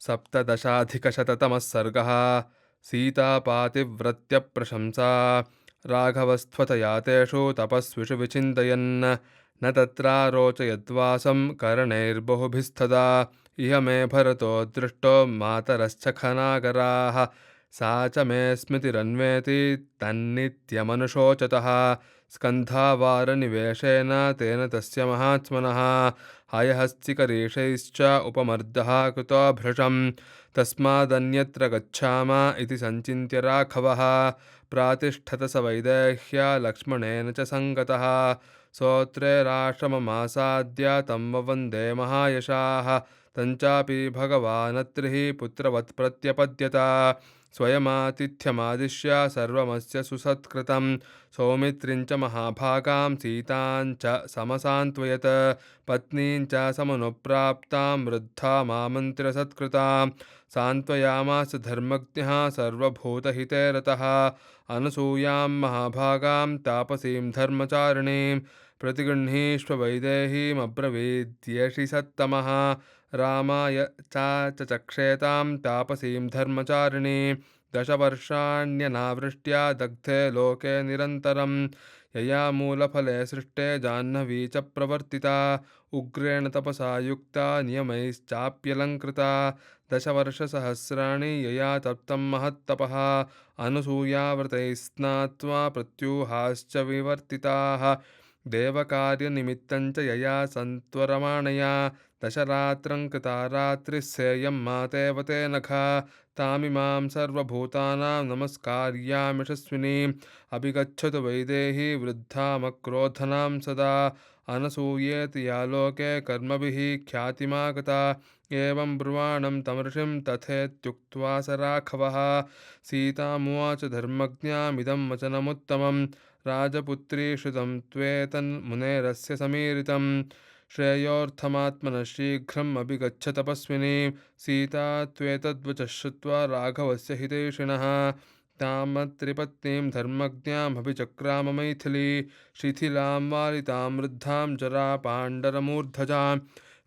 सप्तदशाधिकशततमः सर्गः। सीतापातिव्रत्यप्रशंसा। राघवस्त्वतया तेषु तपस्विषु विचिन्तयन् न तत्रारोचयद्वासं करणैर्बहुभिस्तदा। इह मे भरतो दृष्टो मातरश्च खनागराः। सा च मे स्मृतिरन्वेति तन्नित्यमनुशोचतः। स्कन्धावारनिवेशेन तेन तस्य महात्मनः हयहस्तिकरीशैश्च उपमर्दः कृतो भृशं। तस्मादन्यत्र गच्छाम इति सञ्चिन्त्य राघवः प्रातिष्ठत स वैदेह्या लक्ष्मणेन च सङ्गतः। सोत्रेराश्रममासाद्य तं ववन्दे महायशाः। तञ्चापि भगवानत्रिः पुत्रवत् प्रत्यपद्यत। स्वयमातिथ्यमादिश्य सर्वमस्य सुसत्कृतं। सौमित्रीं च महाभागां सीतां च समसान्त्वयत्। पत्नीं च समनुप्राप्तां वृद्धामामन्त्र्य सत्कृतां। सान्त्वयामास धर्मज्ञः सर्वभूतहिते रतः। अनसूयां महाभागां तापसीं धर्मचारिणीं प्रतिगृह्णीष्व वैदेहीमब्रवीद्येषि सत्तमः। रामाय चक्षेतां तापसीं धर्मचारिणीं। दशवर्षाण्यनावृष्ट्या दग्धे लोके निरन्तरं। यया मूलफले सृष्टे जाह्नवी च प्रवर्तिता। उग्रेण तपसा युक्ता नियमैश्चाप्यलङ्कृता। दशवर्षसहस्राणि यया तप्तं महत्तपः। अनसूयाव्रतैः स्नात्वा प्रत्यूहाश्च विवर्तिताः। देवकार्यनिमित्तं च यया सन्त्वरमाणया। दशरात्रं कृता रात्रिः सेयं मातेव ते नखा। तामिमां सर्वभूतानां नमस्कार्यामिषस्विनीम् अभिगच्छतु वैदेही वृद्धामक्रोधनां सदा। अनसूयेति या लोके कर्मभिः ख्यातिमागता। एवं ब्रुवाणं तमर्षिं तथेत्युक्त्वा स राघवः सीतामुवाच धर्मज्ञामिदं वचनमुत्तमं। राजपुत्री श्रुतं त्वेतन्मुनेरस्य समीरितं। श्रेयोर्थमात्मनः शीघ्रम् अभिगच्छ तपस्विनी। सीता त्वेतद्वचः श्रुत्वा राघवस्य हितैषिणः तामत्रिपत्नीं धर्मज्ञामभिचक्राम मैथिली। शिथिलां वालितां वृद्धां जरापाण्डरमूर्धजां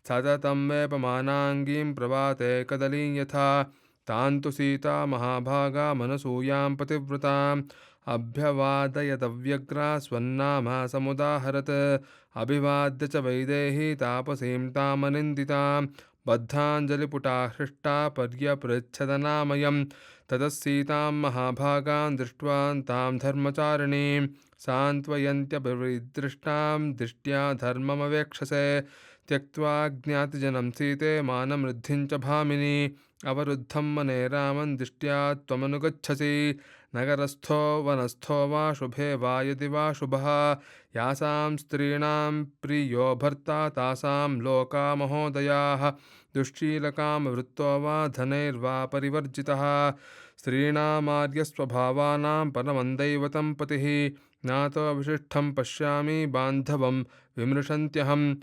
सततं वेपमानाङ्गीं प्रभाते कदलीं यथा। तां तु सीता महाभागामनसूयां पतिव्रताम् अभ्यवादयदव्यग्रा स्वन्नाम समुदाहरत्। अभिवाद्य च वैदेही तापसीं तामनिन्दितां बद्धाञ्जलिपुटा हृष्टा पर्यपृच्छदनामयं। ततः सीतां महाभागां दृष्ट्वा तां धर्मचारिणीं सान्त्वयन्त्यभिदृष्टां दृष्ट्या धर्ममवेक्षसे। त्यक्त्वा ज्ञातिजनं सीते मानमृद्धिं च भामिनी। अवरुद्धं वने रामं दृष्ट्या त्वमनुगच्छसि। नगरस्थो वनस्थो वा शुभे वा यदि वा शुभः। यासां स्त्रीणां प्रियो भर्ता तासां लोका महोदयाः। दुश्शीलकामवृत्तो वा धनैर्वा परिवर्जितः। स्त्रीणामार्यस्वभावानां परमं दैवतं पतिः। नातो विशिष्टं पश्यामि बान्धवं विमृशन्त्यहं।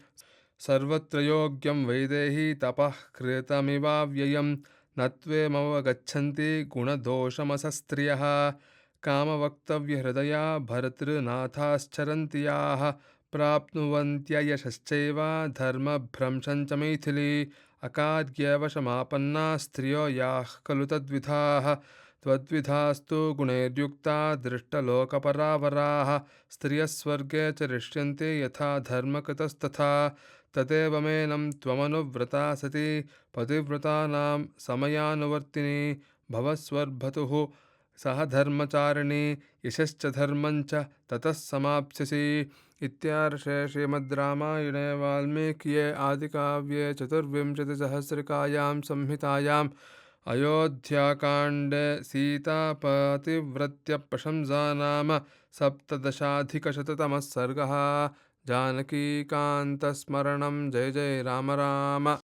सर्वत्र योग्यं वैदेही तपः कृतमिवाव्ययम्। न त्वेमवगच्छन्ति गुणदोषमसस्त्रियः। कामवक्तव्यहृदया भर्तृनाथाश्चरन्ति याः। प्राप्नुवन्त्ययशश्चैव धर्मभ्रंशं च मैथिली। अकार्यवशमापन्ना स्त्रियो याः खलु तद्विधाः। त्वद्विधास्तु गुणैर्युक्ता दृष्टलोकपरावराः। स्त्रियः स्वर्गे चरिष्यन्ति यथा धर्मकृतस्तथा। तदेव मेनं त्वमनुव्रता सती पतिव्रतानां समयानुवर्तिनी। भवस्वर्भतुः सह धर्मचारिणी यशश्च धर्मं च ततः समाप्स्यसि। इत्यार्षे श्रीमद् रामायणे वाल्मीकिये आदिकाव्ये चतुर्विंशतिसहस्रिकायां संहितायाम् अयोध्याकाण्डे सीतापतिव्रत्यप्रशंसा नाम सप्तदशाधिकशततमः सर्गः। जानकीकान्तस्मरणं जय जय राम राम।